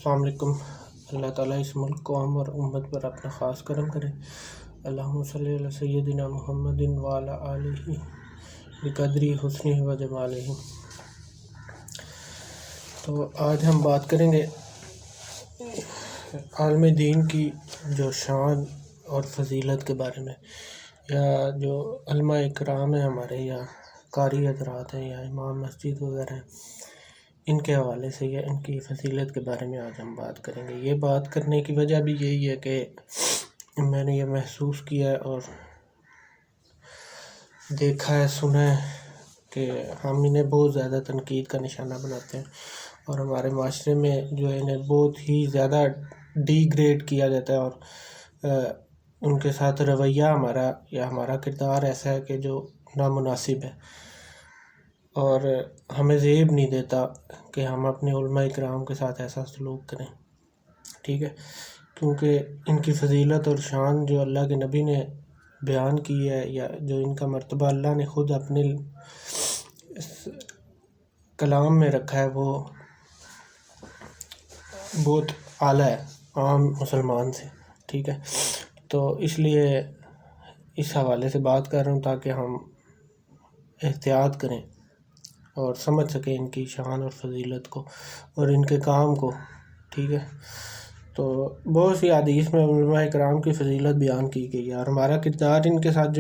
السلام علیکم۔ اللہ تعالیٰ اس ملک قوم اور امت پر اپنا خاص کرم کرے۔ اللہم صلی علی سیدنا محمد وعلی آلہ بقدر حسنہ و جمالہ۔ تو آج ہم بات کریں گے عالم دین کی جو شان اور فضیلت کے بارے میں، یا جو علماء اکرام ہیں ہمارے، یا قاری حضرات ہیں، یا امام مسجد وغیرہ ہیں، ان کے حوالے سے یا ان کی فضیلت کے بارے میں آج ہم بات کریں گے۔ یہ بات کرنے کی وجہ بھی یہی ہے کہ میں نے یہ محسوس کیا ہے اور دیکھا ہے، سنا ہے کہ ہم انہیں بہت زیادہ تنقید کا نشانہ بناتے ہیں، اور ہمارے معاشرے میں جو ہے انہیں بہت ہی زیادہ ڈی گریڈ کیا جاتا ہے، اور ان کے ساتھ رویہ ہمارا کردار ایسا ہے کہ جو نامناسب ہے، اور ہمیں زیب نہیں دیتا کہ ہم اپنے علماء اکرام کے ساتھ ایسا سلوک کریں، ٹھیک ہے، کیونکہ ان کی فضیلت اور شان جو اللہ کے نبی نے بیان کی ہے، یا جو ان کا مرتبہ اللہ نے خود اپنے کلام میں رکھا ہے، وہ بہت اعلیٰ ہے عام مسلمان سے، ٹھیک ہے۔ تو اس لیے اس حوالے سے بات کر رہا ہوں تاکہ ہم احتیاط کریں اور سمجھ سکیں ان کی شان اور فضیلت کو اور ان کے کام کو، ٹھیک ہے۔ تو بہت سی حدیث میں علماء اکرام کی فضیلت بیان کی گئی ہے، اور ہمارا کردار ان کے ساتھ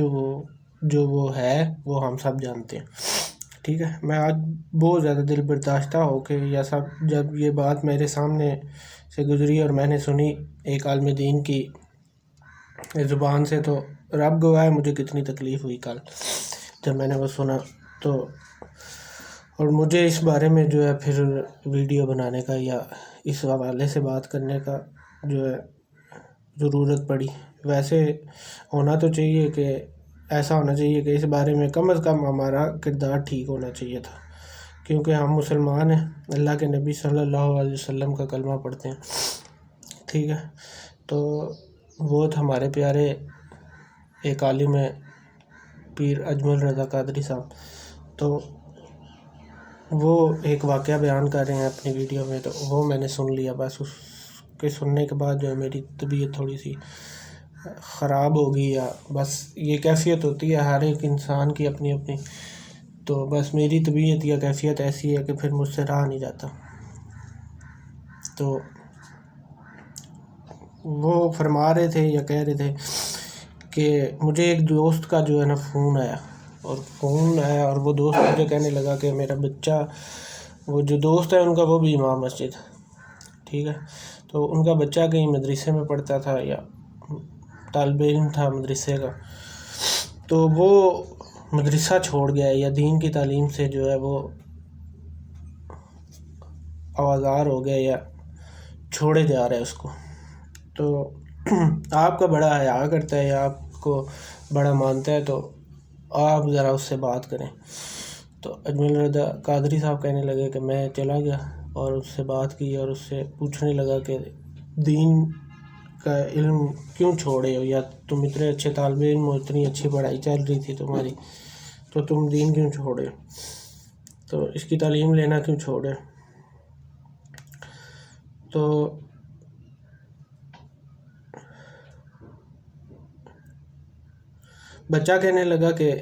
جو وہ ہے وہ ہم سب جانتے ہیں، ٹھیک ہے۔ میں آج بہت زیادہ دل برداشتہ ہو کے جب یہ بات میرے سامنے سے گزری اور میں نے سنی ایک عالم دین کی زبان سے، تو رب گواہ ہے مجھے کتنی تکلیف ہوئی کل جب میں نے وہ سنا، تو اور مجھے اس بارے میں جو ہے پھر ویڈیو بنانے کا یا اس حوالے سے بات کرنے کا جو ہے ضرورت پڑی۔ ویسے ہونا تو چاہیے کہ ایسا ہونا چاہیے کہ اس بارے میں کم از کم ہمارا کردار ٹھیک ہونا چاہیے تھا، کیونکہ ہم مسلمان ہیں، اللہ کے نبی صلی اللہ علیہ وسلم کا کلمہ پڑھتے ہیں، ٹھیک ہے۔ تو بہت ہمارے پیارے ایک عالم ہے پیر اجمل رضا قادری صاحب، تو وہ ایک واقعہ بیان کر رہے ہیں اپنی ویڈیو میں، تو وہ میں نے سن لیا۔ بس اس کے سننے کے بعد جو ہے میری طبیعت تھوڑی سی خراب ہو گئی، یا بس یہ کیفیت ہوتی ہے ہر ایک انسان کی اپنی اپنی، تو بس میری طبیعت یا کیفیت ایسی ہے کہ پھر مجھ سے رہا نہیں جاتا۔ تو وہ فرما رہے تھے یا کہہ رہے تھے کہ مجھے ایک دوست کا جو ہے نا فون آیا، اور وہ دوست مجھے کہنے لگا کہ میرا بچہ، وہ جو دوست ہے ان کا وہ بھی امام مسجد، ٹھیک ہے، تو ان کا بچہ کہیں مدرسے میں پڑھتا تھا یا طالب علم تھا مدرسے کا، تو وہ مدرسہ چھوڑ گیا ہے، یا دین کی تعلیم سے جو ہے وہ آوازار ہو گیا، یا چھوڑے جا رہا ہے اس کو۔ تو آپ کا بڑا حیا کرتا ہے یا آپ کو بڑا مانتا ہے، تو آپ ذرا اس سے بات کریں۔ تو اجمل رضا قادری صاحب کہنے لگے کہ میں چلا گیا اور اس سے بات کی، اور اس سے پوچھنے لگا کہ دین کا علم کیوں چھوڑے ہو، یا تم اتنے اچھے طالب علم ہو، اتنی اچھی پڑھائی چل رہی تھی تمہاری، تو تم دین کیوں چھوڑے، تو اس کی تعلیم لینا کیوں چھوڑے۔ تو بچہ کہنے لگا کہ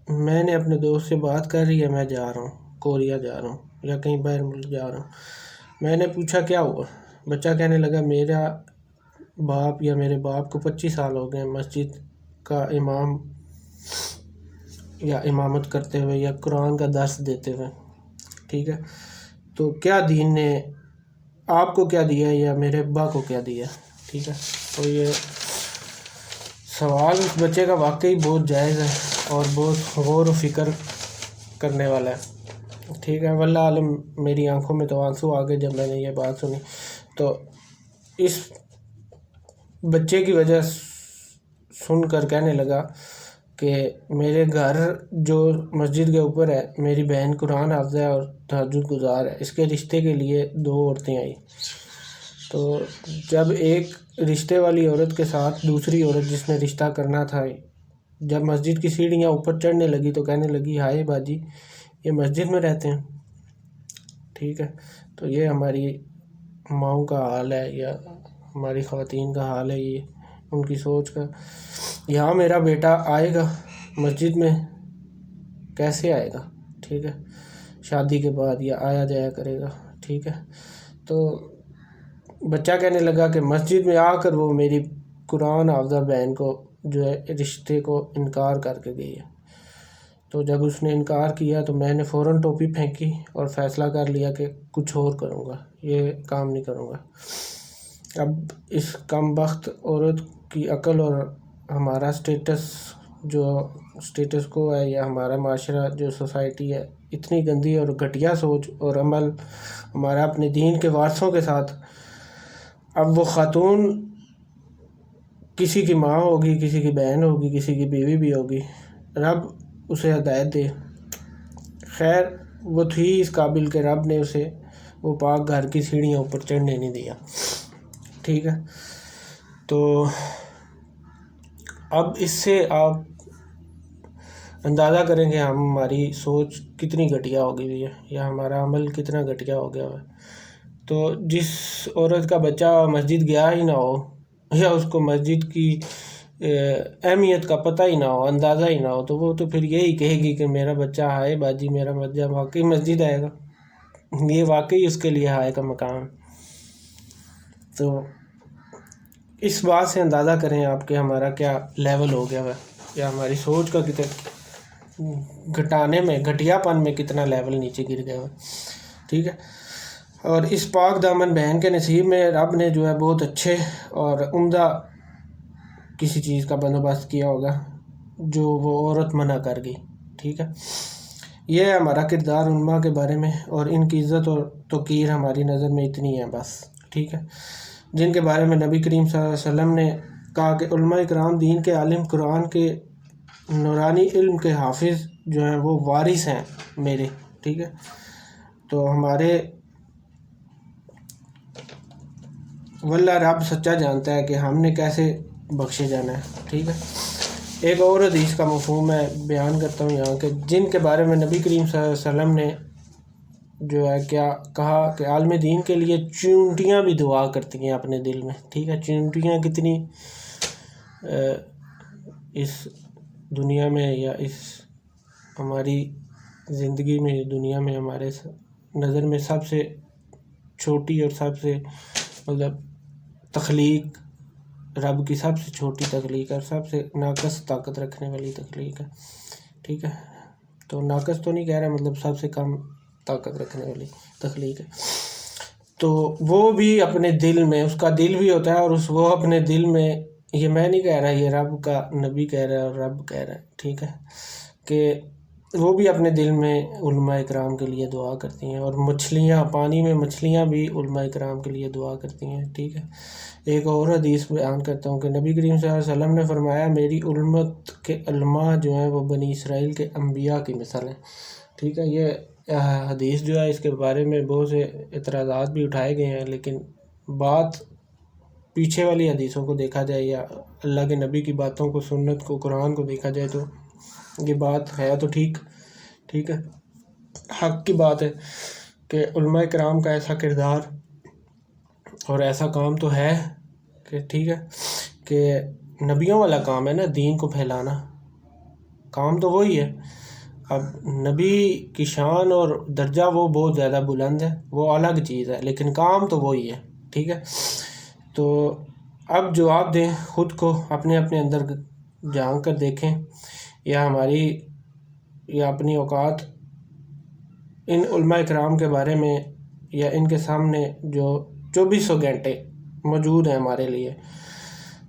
میں نے اپنے دوست سے بات کر رہی ہے، میں جا رہا ہوں، کوریا جا رہا ہوں یا کہیں باہر ملک جا رہا ہوں۔ میں نے پوچھا کیا ہوا، بچہ کہنے لگا میرا باپ یا میرے باپ کو 25 سال ہو گئے مسجد کا امام یا امامت کرتے ہوئے یا قرآن کا درس دیتے ہوئے، ٹھیک ہے، تو کیا دین نے آپ کو کیا دیا یا میرے ابا کو کیا دیا، ٹھیک ہے۔ تو یہ سوال اس بچے کا واقعی بہت جائز ہے اور بہت غور و فکر کرنے والا ہے، ٹھیک ہے۔ واللہ عالم میری آنکھوں میں تو آنسو آ گئے جب میں نے یہ بات سنی۔ تو اس بچے کی وجہ سن کر کہنے لگا کہ میرے گھر جو مسجد کے اوپر ہے، میری بہن قرآن حافظ ہے اور تہجد گزار ہے، اس کے رشتے کے لیے 2 عورتیں آئیں، تو جب ایک رشتے والی عورت کے ساتھ دوسری عورت جس نے رشتہ کرنا تھا، جب مسجد کی سیڑھیاں اوپر چڑھنے لگی تو کہنے لگی ہائے باجی یہ مسجد میں رہتے ہیں، ٹھیک ہے۔ تو یہ ہماری ماؤں کا حال ہے یا ہماری خواتین کا حال ہے، یہ ان کی سوچ کا. یہاں میرا بیٹا آئے گا مسجد میں کیسے آئے گا؟ ٹھیک ہے، شادی کے بعد یا آیا جایا کرے گا. ٹھیک ہے، تو بچہ کہنے لگا کہ مسجد میں آ کر وہ میری قرآن حافظہ بہن کو جو ہے رشتے کو انکار کر کے گئی ہے. تو جب اس نے انکار کیا تو میں نے فوراً ٹوپی پھینکی اور فیصلہ کر لیا کہ کچھ اور کروں گا، یہ کام نہیں کروں گا. اب اس کم بخت عورت کی عقل اور ہمارا اسٹیٹس کو ہے یا ہمارا معاشرہ جو سوسائٹی ہے، اتنی گندی اور گھٹیا سوچ اور عمل ہمارا اپنے دین کے وارثوں کے ساتھ. اب وہ خاتون کسی کی ماں ہوگی، کسی کی بہن ہوگی، کسی کی بیوی بھی ہوگی، رب اسے ہدایت دے. خیر وہ تھی اس قابل کہ رب نے اسے وہ پاک گھر کی سیڑھیاں اوپر چڑھنے نہیں دیا. ٹھیک ہے، تو اب اس سے آپ اندازہ کریں کہ ہماری سوچ کتنی گھٹیا ہو گئی ہے یا ہمارا عمل کتنا گھٹیا ہو گیا ہے. تو جس عورت کا بچہ مسجد گیا ہی نہ ہو یا اس کو مسجد کی اہمیت کا پتہ ہی نہ ہو، اندازہ ہی نہ ہو، تو وہ تو پھر یہی کہے گی کہ میرا بچہ ہائے باجی، میرا بچہ واقعی مسجد آئے گا، یہ واقعی اس کے لیے ہائے کا مقام. تو اس بات سے اندازہ کریں آپ کہ ہمارا کیا لیول ہو گیا ہے یا ہماری سوچ کا گھٹیا پن میں کتنا لیول نیچے گر گیا ہے. ٹھیک ہے، اور اس پاک دامن بہن کے نصیب میں رب نے جو ہے بہت اچھے اور عمدہ کسی چیز کا بندوبست کیا ہوگا جو وہ عورت منع کر گئی. ٹھیک ہے، یہ ہے ہمارا کردار علماء کے بارے میں، اور ان کی عزت اور توقیر ہماری نظر میں اتنی ہے بس. ٹھیک ہے، جن کے بارے میں نبی کریم صلی اللہ علیہ وسلم نے کہا کہ علماء اکرام دین کے عالم، قرآن کے نورانی علم کے حافظ جو ہیں وہ وارث ہیں میرے. ٹھیک ہے، تو ہمارے واللہ رب سچا جانتا ہے کہ ہم نے کیسے بخشے جانا ہے. ٹھیک ہے، ایک اور حدیث کا مفہوم میں بیان کرتا ہوں یہاں کہ جن کے بارے میں نبی کریم صلی اللہ علیہ وسلم نے جو ہے کیا کہا کہ عالم دین کے لیے چونٹیاں بھی دعا کرتی ہیں اپنے دل میں. ٹھیک ہے، چونٹیاں کتنی اس دنیا میں یا اس ہماری زندگی میں، دنیا میں ہمارے نظر میں سب سے چھوٹی اور سب سے تخلیق، رب کی سب سے چھوٹی تخلیق اور سب سے ناقص طاقت رکھنے والی تخلیق ہے. ٹھیک ہے، تو ناقص تو نہیں کہہ رہا، سب سے کم طاقت رکھنے والی تخلیق ہے. تو وہ بھی اپنے دل میں، اس کا دل بھی ہوتا ہے، اور وہ اپنے دل میں، یہ میں نہیں کہہ رہا، یہ رب کا نبی کہہ رہا ہے اور رب کہہ رہا ہے. ٹھیک ہے، کہ وہ بھی اپنے دل میں علماء اکرام کے لیے دعا کرتی ہیں، اور مچھلیاں، پانی میں مچھلیاں بھی علماء اکرام کے لیے دعا کرتی ہیں. ٹھیک ہے، ایک اور حدیث بیان کرتا ہوں کہ نبی کریم صلی اللہ علیہ وسلم نے فرمایا میری امت کے علماء جو ہیں وہ بنی اسرائیل کے انبیاء کی مثال ہیں. ٹھیک ہے، یہ حدیث جو ہے اس کے بارے میں بہت سے اعتراضات بھی اٹھائے گئے ہیں، لیکن بات پیچھے والی حدیثوں کو دیکھا جائے یا اللہ کے نبی کی باتوں کو، سنت کو، قرآن کو دیکھا جائے تو یہ بات ہے تو ٹھیک ہے، حق کی بات ہے کہ علماء کرام کا ایسا کردار اور ایسا کام تو ہے کہ ٹھیک ہے کہ نبیوں والا کام ہے نا، دین کو پھیلانا، کام تو وہی ہے. اب نبی کی شان اور درجہ وہ بہت زیادہ بلند ہے، وہ الگ چیز ہے، لیکن کام تو وہی ہے. ٹھیک ہے، تو اب جواب دیں خود کو، اپنے اندر جھانک کر دیکھیں، یا اپنی اوقات ان علماء اکرام کے بارے میں یا ان کے سامنے جو 2400 گھنٹے موجود ہیں ہمارے لیے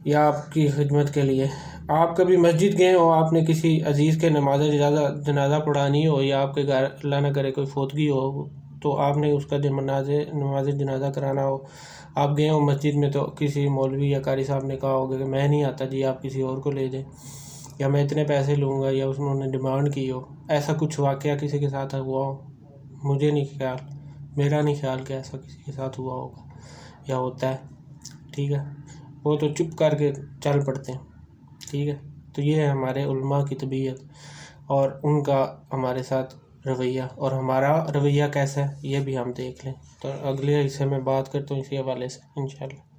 یا آپ کی خدمت کے لیے. آپ کبھی مسجد گئے ہو، آپ نے کسی عزیز کے نماز جنازہ پڑھانی ہو، یا آپ کے گھر اللہ نہ کرے کوئی فوتگی ہو تو آپ نے اس کا نماز جنازہ کرانا ہو، آپ گئے ہو مسجد میں، تو کسی مولوی یا قاری صاحب نے کہا ہوگا کہ میں نہیں آتا جی، آپ کسی اور کو لے جائیں، یا میں اتنے پیسے لوں گا، یا انہوں نے ڈیمانڈ کی ہو. ایسا کچھ واقعہ کسی کے ساتھ ہوا ہو؟ مجھے نہیں خیال، میرا نہیں خیال کہ ایسا کسی کے ساتھ ہوا ہوگا یا ہوتا ہے. ٹھیک ہے، وہ تو چپ کر کے چل پڑتے ہیں. ٹھیک ہے، تو یہ ہے ہمارے علماء کی طبیعت اور ان کا ہمارے ساتھ رویہ اور ہمارا رویہ کیسا ہے یہ بھی ہم دیکھ لیں. تو اگلے حصے میں بات کرتا ہوں اسی حوالے سے انشاءاللہ.